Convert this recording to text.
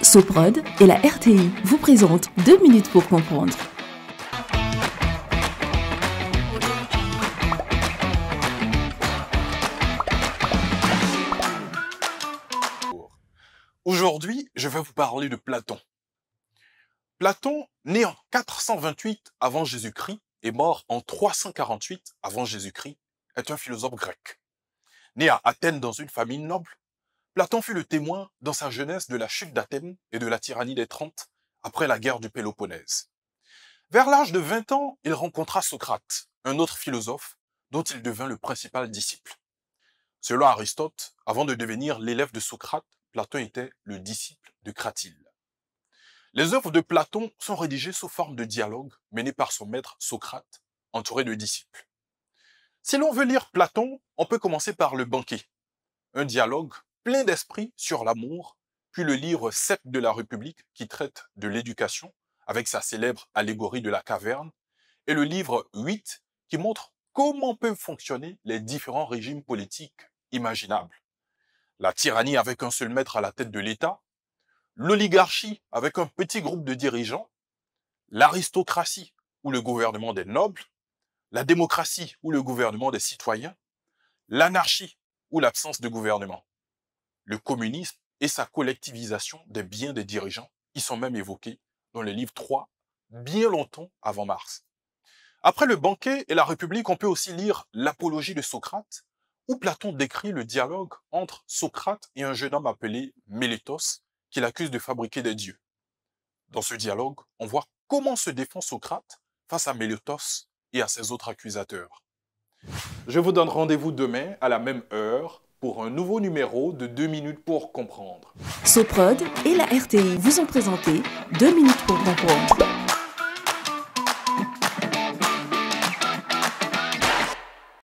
Soprod et la RTI vous présentent 2 minutes pour comprendre. Aujourd'hui, je vais vous parler de Platon. Platon, né en 428 avant Jésus-Christ et mort en 348 avant Jésus-Christ, est un philosophe grec. Né à Athènes dans une famille noble, Platon fut le témoin dans sa jeunesse de la chute d'Athènes et de la tyrannie des 30 après la guerre du Péloponnèse. Vers l'âge de 20 ans, il rencontra Socrate, un autre philosophe dont il devint le principal disciple. Selon Aristote, avant de devenir l'élève de Socrate, Platon était le disciple de Cratyle. Les œuvres de Platon sont rédigées sous forme de dialogue mené par son maître Socrate, entouré de disciples. Si l'on veut lire Platon, on peut commencer par Le Banquet, un dialogue plein d'esprit sur l'amour, puis le livre 7 de la République qui traite de l'éducation, avec sa célèbre allégorie de la caverne, et le livre 8 qui montre comment peuvent fonctionner les différents régimes politiques imaginables. La tyrannie avec un seul maître à la tête de l'État, l'oligarchie avec un petit groupe de dirigeants, l'aristocratie ou le gouvernement des nobles, la démocratie ou le gouvernement des citoyens, l'anarchie ou l'absence de gouvernement. Le communisme et sa collectivisation des biens des dirigeants y sont même évoqués dans le livre 3, bien longtemps avant Marx. Après Le Banquet et la République, on peut aussi lire l'Apologie de Socrate, où Platon décrit le dialogue entre Socrate et un jeune homme appelé Mélétos, qu'il accuse de fabriquer des dieux. Dans ce dialogue, on voit comment se défend Socrate face à Mélétos et à ses autres accusateurs. Je vous donne rendez-vous demain à la même heure pour un nouveau numéro de 2 minutes pour comprendre. Soprod et la RTI vous ont présenté 2 minutes pour comprendre.